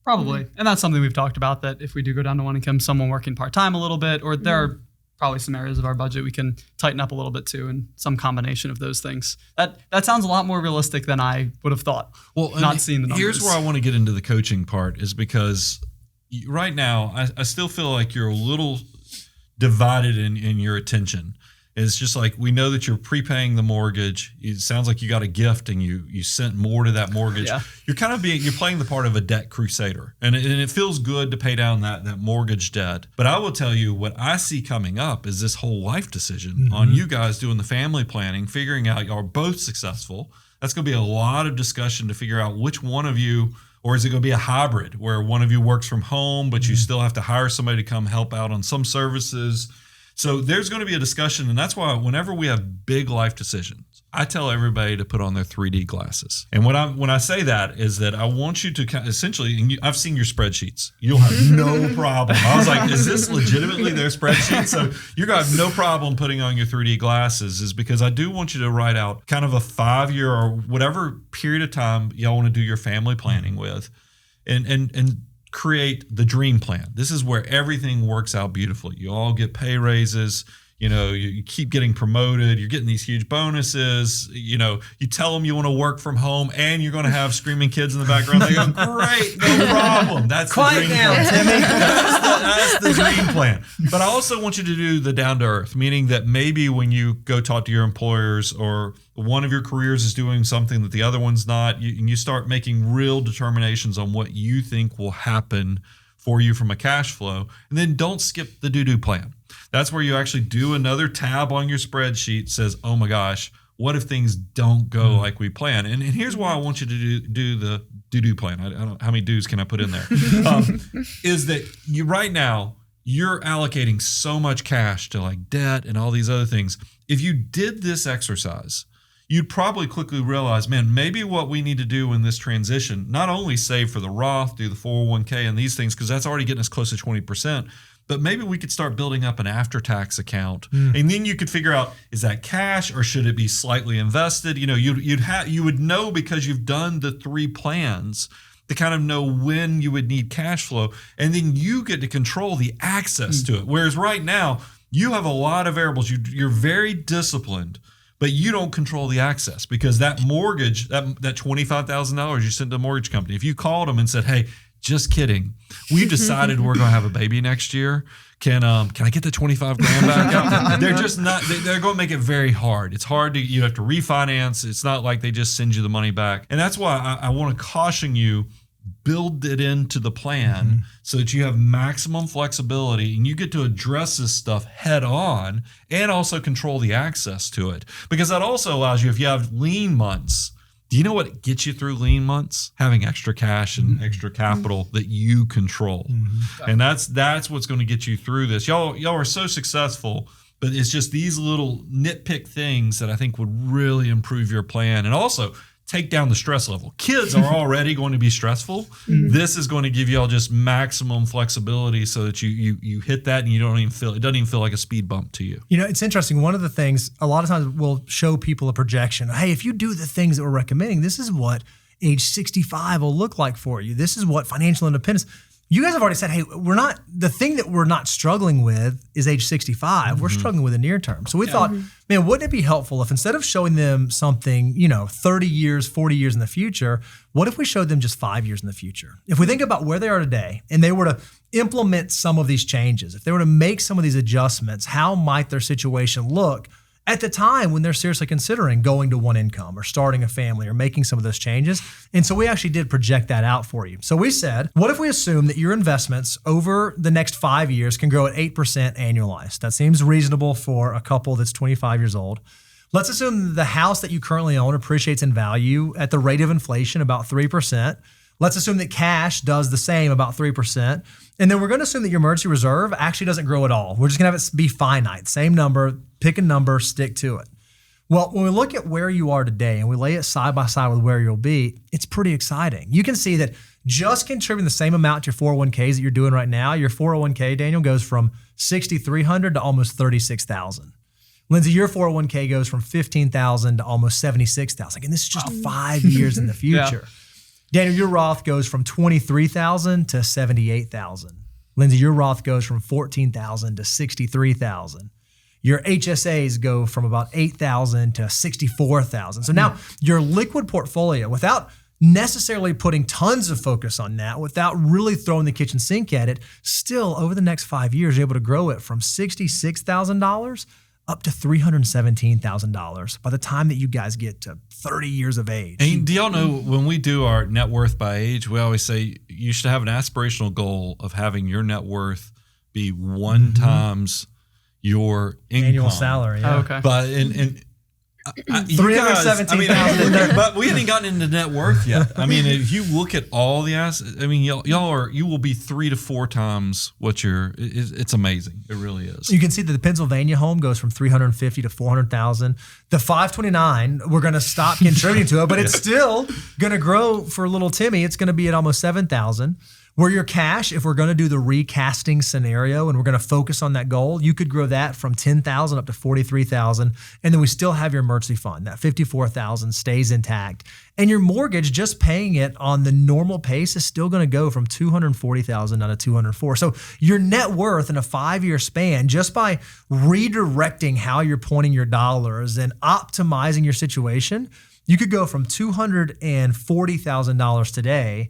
Probably. And that's something we've talked about, that if we do go down to one income, someone working part-time a little bit, or there are probably some areas of our budget we can tighten up a little bit too, and some combination of those things. That sounds a lot more realistic than I would have thought. Well, not seeing the numbers. Here's where I want to get into the coaching part, is because right now, I still feel like you're a little divided in your attention. It's just like, we know that you're prepaying the mortgage. It sounds like you got a gift and you sent more to that mortgage. Yeah. You're you're playing the part of a debt crusader, and it feels good to pay down that mortgage debt. But I will tell you, what I see coming up is this whole life decision on you guys doing the family planning, figuring out y'all are both successful. That's going to be a lot of discussion to figure out which one of you, or is it going to be a hybrid where one of you works from home, but you still have to hire somebody to come help out on some services? So there's going to be a discussion, and that's why whenever we have big life decisions, I tell everybody to put on their 3D glasses. And when I say that is that I want you to essentially, and I've seen your spreadsheets. You'll have no problem. I was like, is this legitimately their spreadsheet? So you're going to have no problem putting on your 3D glasses, is because I do want you to write out kind of a 5-year or whatever period of time y'all want to do your family planning with, and create the dream plan. This is where everything works out beautifully. You all get pay raises. You keep getting promoted. You're getting these huge bonuses. You tell them you want to work from home, and you're going to have screaming kids in the background. They go, great, no problem. That's quiet the dream down, plan. Timmy. That's the dream plan. But I also want you to do the down to earth, meaning that maybe when you go talk to your employers, or one of your careers is doing something that the other one's not, and you start making real determinations on what you think will happen for you from a cash flow. And then don't skip the do plan. That's where you actually do another tab on your spreadsheet, says, oh my gosh, what if things don't go like we plan? And here's why I want you to do the do plan. I don't know, how many do's can I put in there? Is that right now, you're allocating so much cash to like debt and all these other things. If you did this exercise, you'd probably quickly realize, man, maybe what we need to do in this transition, not only save for the Roth, do the 401k and these things, because that's already getting us close to 20%, but maybe we could start building up an after-tax account. And then you could figure out, is that cash or should it be slightly invested? You would know, because you've done the 3 plans, to kind of know when you would need cash flow. And then you get to control the access to it. Whereas right now, you have a lot of variables. You're very disciplined, but you don't control the access, because that mortgage, that $25,000 you sent to the mortgage company, if you called them and said, hey, just kidding, we've decided we're going to have a baby next year. Can I get the 25 grand back? They're just not, they're going to make it very hard. It's hard you have to refinance. It's not like they just send you the money back. And that's why I want to caution you, build it into the plan so that you have maximum flexibility and you get to address this stuff head on, and also control the access to it. Because that also allows you, if you have lean months, do you know what gets you through lean months? Having extra cash and extra capital that you control. And that's what's going to get you through this. Y'all are so successful, but it's just these little nitpick things that I think would really improve your plan, and also take down the stress level. Kids are already going to be stressful. This is going to give you all just maximum flexibility so that you hit that and it doesn't even feel like a speed bump to you. It's interesting. One of the things, a lot of times we'll show people a projection. Hey, if you do the things that we're recommending, this is what age 65 will look like for you. This is what financial independence. You guys have already said, hey, the thing that we're not struggling with is age 65. We're struggling with the near term. So we thought, man, wouldn't it be helpful if, instead of showing them something, 30 years, 40 years in the future, what if we showed them just 5 years in the future? If we think about where they are today and they were to implement some of these changes, if they were to make some of these adjustments, how might their situation look at the time when they're seriously considering going to one income or starting a family or making some of those changes? And so we actually did project that out for you. So we said, what if we assume that your investments over the next 5 years can grow at 8% annualized? That seems reasonable for a couple that's 25 years old. Let's assume the house that you currently own appreciates in value at the rate of inflation, about 3%. Let's assume that cash does the same, about 3%. And then we're going to assume that your emergency reserve actually doesn't grow at all. We're just going to have it be finite. Same number, pick a number, stick to it. Well, when we look at where you are today and we lay it side by side with where you'll be, it's pretty exciting. You can see that just contributing the same amount to your 401ks that you're doing right now, your 401k, Daniel, goes from $6,300 to almost $36,000. Lindsay, your 401k goes from $15,000 to almost $76,000. Again, this is just 5 years in the future. Daniel, your Roth goes from $23,000 to $78,000. Lindsay, your Roth goes from $14,000 to $63,000. Your HSAs go from about $8,000 to $64,000. So now your liquid portfolio, without necessarily putting tons of focus on that without really throwing the kitchen sink at it, still over the next 5 years, you're able to grow it from $66,000 up to $317,000 by the time that you guys get to 30 years of age. And do y'all know when we do our net worth by age, we always say you should have an aspirational goal of having your net worth be one times your income. Annual salary. Yeah. Oh, okay. But $317,000. But we haven't gotten into net worth yet. I mean, if you look at all the assets, I mean, you will be 3 to 4 times what it's amazing. It really is. You can see that the Pennsylvania home goes from $350,000 to $400,000. The 529, we're going to stop contributing to it, but it's still going to grow for little Timmy. It's going to be at almost $7,000. Where your cash, if we're going to do the recasting scenario and we're going to focus on that goal, you could grow that from $10,000 up to $43,000, and then we still have your emergency fund. That $54,000 stays intact, and your mortgage, just paying it on the normal pace, is still going to go from $240,000 down to $204,000. So your net worth in a 5-year span, just by redirecting how you're pointing your dollars and optimizing your situation, you could go from $240,000 today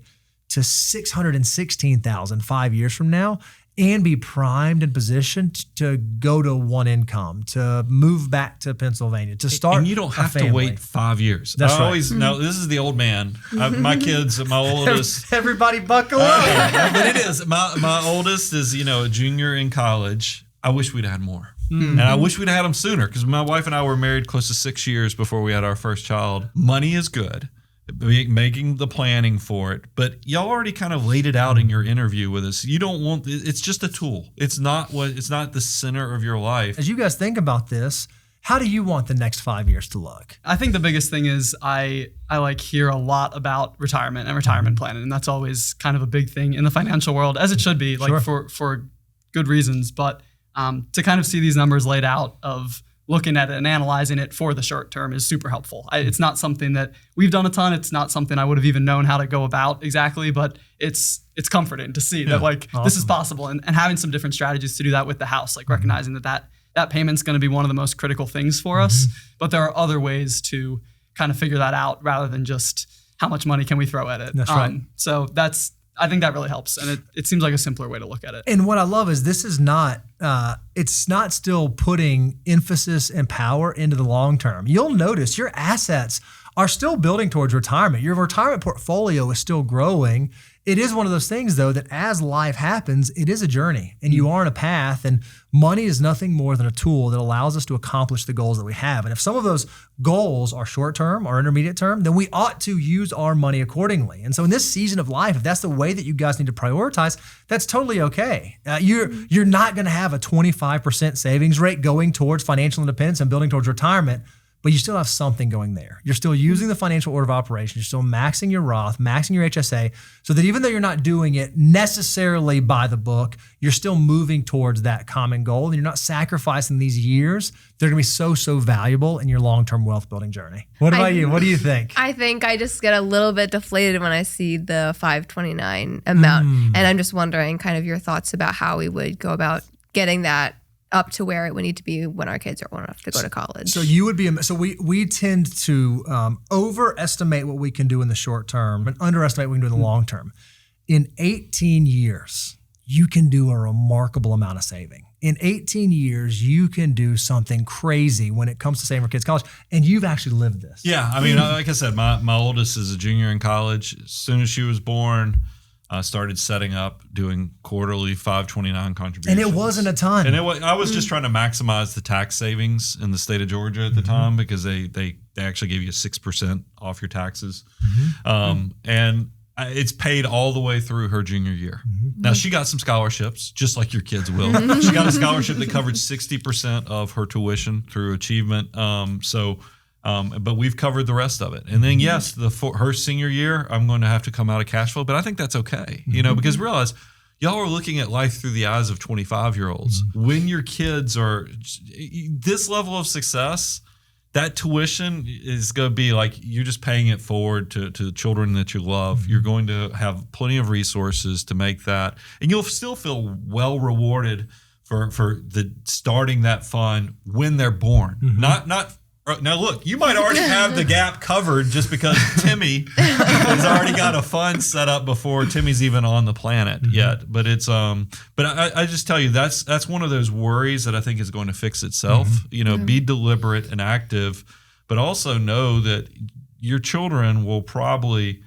to $616,000 5 years from now, and be primed and positioned to go to one income, to move back to Pennsylvania, to start. And you don't have to wait 5 years. That's right. Now, this is the old man. My kids, my oldest. Everybody buckle up. But it is. My oldest is, a junior in college. I wish we'd had more. And I wish we'd had them sooner, because my wife and I were married close to 6 years before we had our first child. Money is good. Making the planning for it, but y'all already kind of laid it out in your interview with us. You don't want, it's just a tool. It's not the center of your life. As you guys think about this, how do you want the next 5 years to look? I think the biggest thing is I hear a lot about retirement and retirement planning, and that's always kind of a big thing in the financial world, as it should be, for good reasons. But to kind of see these numbers laid out of looking at it and analyzing it for the short term is super helpful. It's not something that we've done a ton. It's not something I would have even known how to go about exactly, but it's comforting to see that this is possible, and having some different strategies to do that with the house, recognizing that payment's going to be one of the most critical things for us, but there are other ways to kind of figure that out rather than just how much money can we throw at it. That's right. So I think that really helps, and it seems like a simpler way to look at it. And what I love is this is not, it's not still putting emphasis and power into the long term. You'll notice your assets are still building towards retirement. Your retirement portfolio is still growing. It is one of those things, though, that as life happens, it is a journey, and you are on a path, and money is nothing more than a tool that allows us to accomplish the goals that we have. And if some of those goals are short-term or intermediate term, then we ought to use our money accordingly. And so in this season of life, if that's the way that you guys need to prioritize, that's totally okay. You're not going to have a 25% savings rate going towards financial independence and building towards retirement, but you still have something going there. You're still using the financial order of operations. You're still maxing your Roth, maxing your HSA, so that even though you're not doing it necessarily by the book, you're still moving towards that common goal, and you're not sacrificing these years. They're going to be so valuable in your long-term wealth building journey. What about you? What do you think? I think I just get a little bit deflated when I see the 529 amount, and I'm just wondering kind of your thoughts about how we would go about getting that up to where it would need to be when our kids are old enough to go to college. So you would be, we tend to overestimate what we can do in the short term and underestimate what we can do in the long term. In 18 years, you can do a remarkable amount of saving. In 18 years, you can do something crazy when it comes to saving for kids' college, and you've actually lived this. Yeah, I mean, like I said, my oldest is a junior in college. As soon as she was born, I started setting up doing quarterly 529 contributions. And it wasn't a ton. And I was just trying to maximize the tax savings in the state of Georgia at the time, because they actually gave you 6% off your taxes. And it's paid all the way through her junior year. Now, she got some scholarships, just like your kids will. She got a scholarship that covered 60% of her tuition through achievement. But we've covered the rest of it. And then, yes, her senior year, I'm going to have to come out of cash flow, but I think that's okay, because realize y'all are looking at life through the eyes of 25-year-olds. When your kids are this level of success, that tuition is going to be like you're just paying it forward to children that you love. You're going to have plenty of resources to make that, and you'll still feel well rewarded for the starting that fund when they're born. Now, look, you might already have the gap covered just because Timmy He's already got a fund set up before Timmy's even on the planet yet. But it's but I just tell you that's one of those worries that I think is going to fix itself. Be deliberate and active, but also know that your children will probably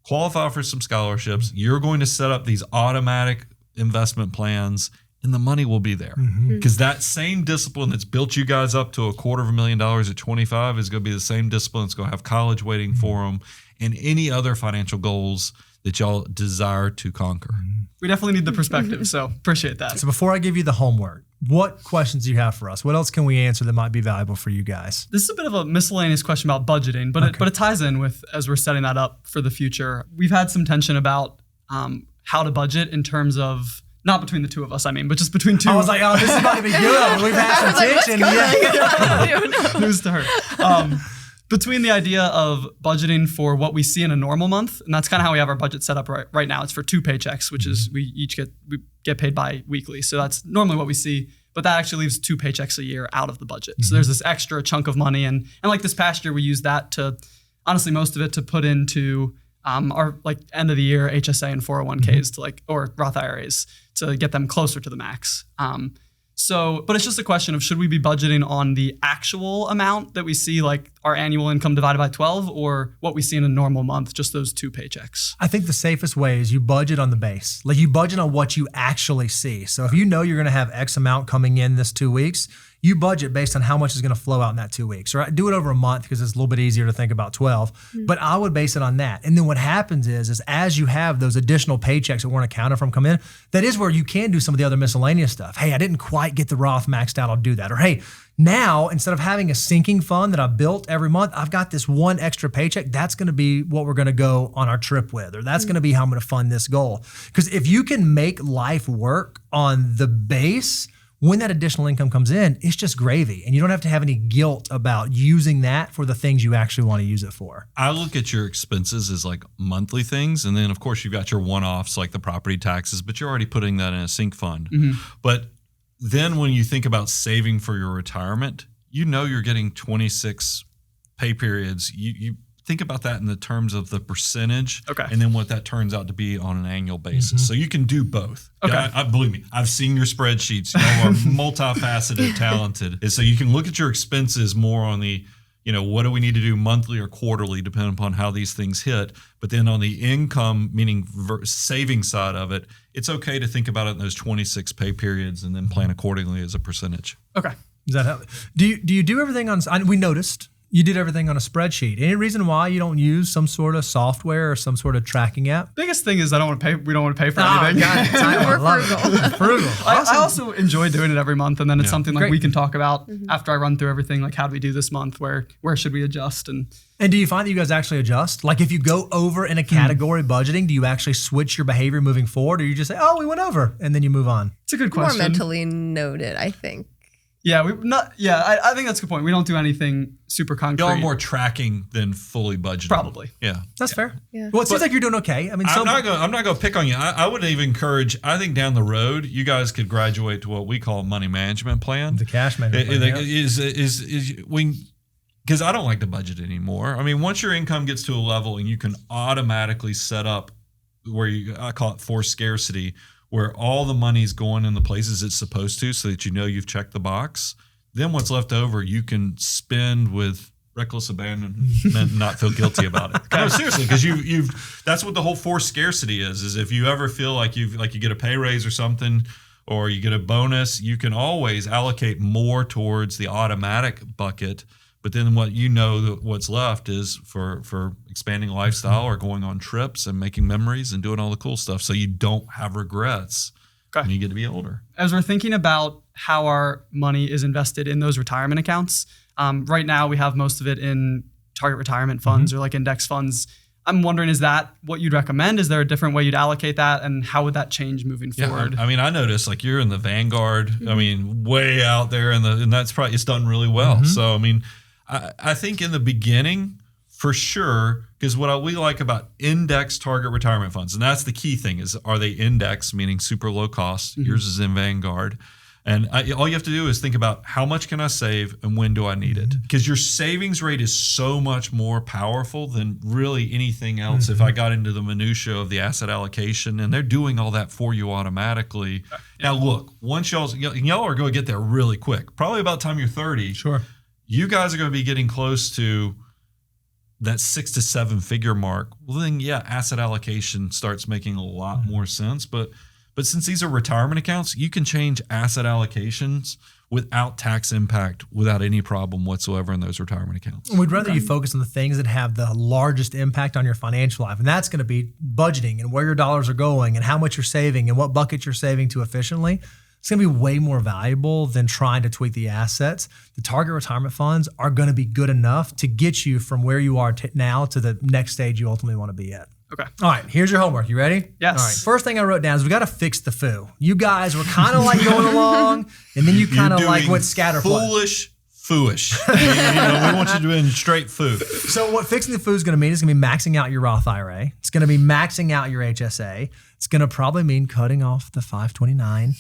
qualify for some scholarships. You're going to set up these automatic investment plans, and the money will be there. Because that same discipline that's built you guys up to $250,000 at 25 is going to be the same discipline that's going to have college waiting for them and any other financial goals that y'all desire to conquer. We definitely need the perspective, so appreciate that. So before I give you the homework, what questions do you have for us? What else can we answer that might be valuable for you guys? This is a bit of a miscellaneous question about budgeting, but it ties in with, as we're setting that up for the future. We've had some tension about how to budget in terms of, not between the two of us, but just between two. I was like, oh, this is about to be good. We've had some tension. I don't even know. News to her. Between the idea of budgeting for what we see in a normal month, and that's kind of how we have our budget set up right now. It's for 2 paychecks, which is we get paid bi-weekly. So that's normally what we see, but that actually leaves 2 paychecks a year out of the budget. So there's this extra chunk of money. And like this past year, we used that to, honestly, most of it to put into our end of the year HSA and 401ks or Roth IRAs to get them closer to the max. But it's just a question of, should we be budgeting on the actual amount that we see, like our annual income divided by 12, or what we see in a normal month, just those 2 paychecks? I think the safest way is you budget on the base. Like you budget on what you actually see. So if you know you're going to have X amount coming in this 2 weeks, you budget based on how much is going to flow out in that 2 weeks. Or do it over a month because it's a little bit easier to think about 12. But I would base it on that. And then what happens is as you have those additional paychecks that weren't accounted from come in, that is where you can do some of the other miscellaneous stuff. Hey, I didn't quite get the Roth maxed out. I'll do that. Or hey, now instead of having a sinking fund that I built every month, I've got this one extra paycheck. That's going to be what we're going to go on our trip with, or that's going to be how I'm going to fund this goal. Because if you can make life work on the base, when that additional income comes in, it's just gravy. And you don't have to have any guilt about using that for the things you actually want to use it for. I look at your expenses as like monthly things. And then, of course, you've got your one-offs like the property taxes, but you're already putting that in a sink fund. But then when you think about saving for your retirement, you're getting 26 pay periods. You think about that in the terms of the percentage, and then what that turns out to be on an annual basis. So you can do both. Believe me, I've seen your spreadsheets. You are multifaceted, talented. And so you can look at your expenses more on the, what do we need to do monthly or quarterly, depending upon how these things hit. But then on the income, meaning saving side of it, it's okay to think about it in those 26 pay periods and then plan accordingly as a percentage. Okay. Does that help? Do you do everything on? We noticed you did everything on a spreadsheet. Any reason why you don't use some sort of software or some sort of tracking app? Biggest thing is we don't want to pay for anything. We're frugal. Frugal. I also enjoy doing it every month, and then it's something like we can talk about after I run through everything, like how do we do this month, where should we adjust, and do you find that you guys actually adjust? Like if you go over in a category budgeting, do you actually switch your behavior moving forward, or you just say, oh, we went over, and then you move on? It's a good question. More mentally noted, I think. Yeah, I think that's a good point. We don't do anything super concrete. Y'all are more tracking than fully budgeting. Probably. Yeah. That's fair. Yeah. Well, it seems like you're doing okay. I'm not going to pick on you. I would even encourage, I think down the road, you guys could graduate to what we call a money management plan. The cash management plan. Because I don't like to budget anymore. I mean, once your income gets to a level and you can automatically set up where I call it forced scarcity, where all the money's going in the places it's supposed to so that you've checked the box, then what's left over you can spend with reckless abandonment and not feel guilty about it. No, seriously, because that's what the whole forced scarcity is if you ever feel like you get a pay raise or something, or you get a bonus, you can always allocate more towards the automatic bucket. But then what's left is for expanding lifestyle or going on trips and making memories and doing all the cool stuff, so you don't have regrets when you get to be older. As we're thinking about how our money is invested in those retirement accounts, right now we have most of it in target retirement funds or like index funds. I'm wondering, is that what you'd recommend? Is there a different way you'd allocate that, and how would that change moving forward? I mean, I noticed like you're in the vanguard. I mean, way out there, and that's probably, it's done really well. So I mean, I think in the beginning, for sure, because what we like about index target retirement funds, and that's the key thing, is are they index, meaning super low cost? Yours is in Vanguard. And all you have to do is think about how much can I save and when do I need it? Because your savings rate is so much more powerful than really anything else. If I got into the minutia of the asset allocation, and they're doing all that for you automatically. Now, look, once y'all are going to get there really quick. Probably about the time you're 30. Sure. You guys are going to be getting close to that 6 to 7 figure mark. Well, then, yeah, asset allocation starts making a lot more sense. But since these are retirement accounts, you can change asset allocations without tax impact, without any problem whatsoever in those retirement accounts. We'd rather you focus on the things that have the largest impact on your financial life. And that's going to be budgeting and where your dollars are going and how much you're saving and what bucket you're saving to efficiently. It's going to be way more valuable than trying to tweak the assets. The target retirement funds are going to be good enough to get you from where you are now to the next stage you ultimately want to be at. Okay. All right, here's your homework. You ready? Yes. All right, first thing I wrote down is we got to fix the foo. You guys were kind of like going along, and then you kind of like went scatter play. Foolish. We want you to be in straight foo. So what fixing the foo is going to mean is going to be maxing out your Roth IRA. It's going to be maxing out your HSA. It's going to probably mean cutting off the 529.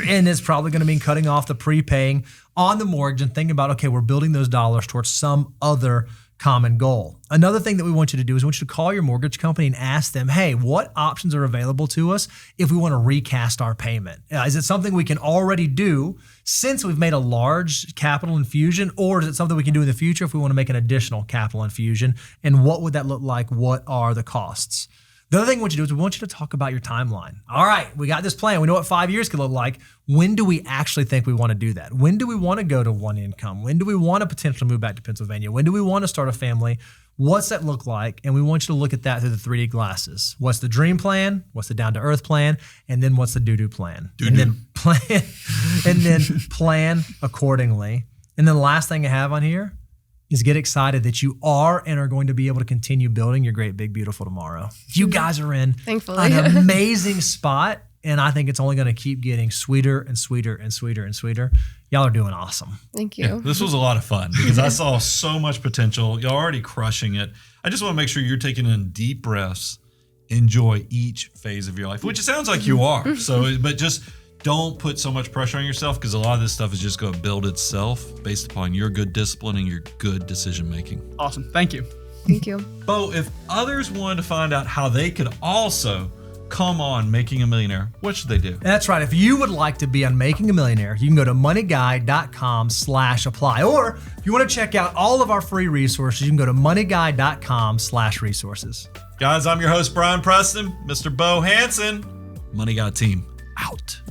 And it's probably going to mean cutting off the prepaying on the mortgage and thinking about, okay, we're building those dollars towards some other common goal. Another thing that we want you to do is we want you to call your mortgage company and ask them, hey, what options are available to us if we want to recast our payment? Is it something we can already do since we've made a large capital infusion, or is it something we can do in the future if we want to make an additional capital infusion? And what would that look like? What are the costs? The other thing we want you to do is we want you to talk about your timeline. All right, we got this plan. We know what 5 years could look like. When do we actually think we want to do that? When do we want to go to one income? When do we want to potentially move back to Pennsylvania? When do we want to start a family? What's that look like? And we want you to look at that through the 3D glasses. What's the dream plan? What's the down to earth plan? And then what's the doo-doo plan? And then plan accordingly. And then the last thing I have on here is get excited that you are and are going to be able to continue building your great, big, beautiful tomorrow. You guys are in Thankfully. an amazing spot, and I think it's only going to keep getting sweeter and sweeter and sweeter and sweeter. Y'all are doing awesome. Thank you. Yeah, this was a lot of fun because I saw so much potential. Y'all already crushing it. I just want to make sure you're taking in deep breaths, enjoy each phase of your life, which it sounds like you are. So, but just don't put so much pressure on yourself because a lot of this stuff is just going to build itself based upon your good discipline and your good decision making. Awesome. Thank you. Thank you. Bo, if others wanted to find out how they could also come on Making a Millionaire, what should they do? That's right. If you would like to be on Making a Millionaire, you can go to moneyguy.com/apply. Or if you want to check out all of our free resources, you can go to moneyguy.com/resources. Guys, I'm your host, Brian Preston, Mr. Bo Hansen. Money Guy team, out.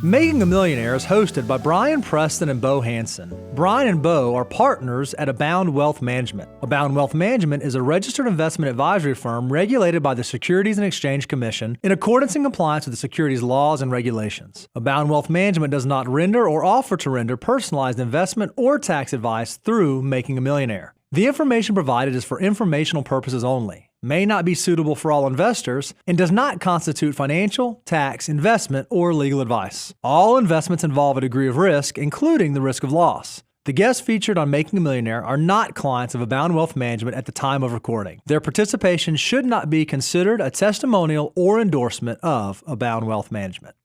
Making a Millionaire is hosted by Brian Preston and Bo Hansen. Brian and Bo are partners at Abound Wealth Management. Abound Wealth Management is a registered investment advisory firm regulated by the Securities and Exchange Commission in accordance and compliance with the securities laws and regulations. Abound Wealth Management does not render or offer to render personalized investment or tax advice through Making a Millionaire. The information provided is for informational purposes only, may not be suitable for all investors, and does not constitute financial, tax, investment, or legal advice. All investments involve a degree of risk, including the risk of loss. The guests featured on Making a Millionaire are not clients of Abound Wealth Management at the time of recording. Their participation should not be considered a testimonial or endorsement of Abound Wealth Management.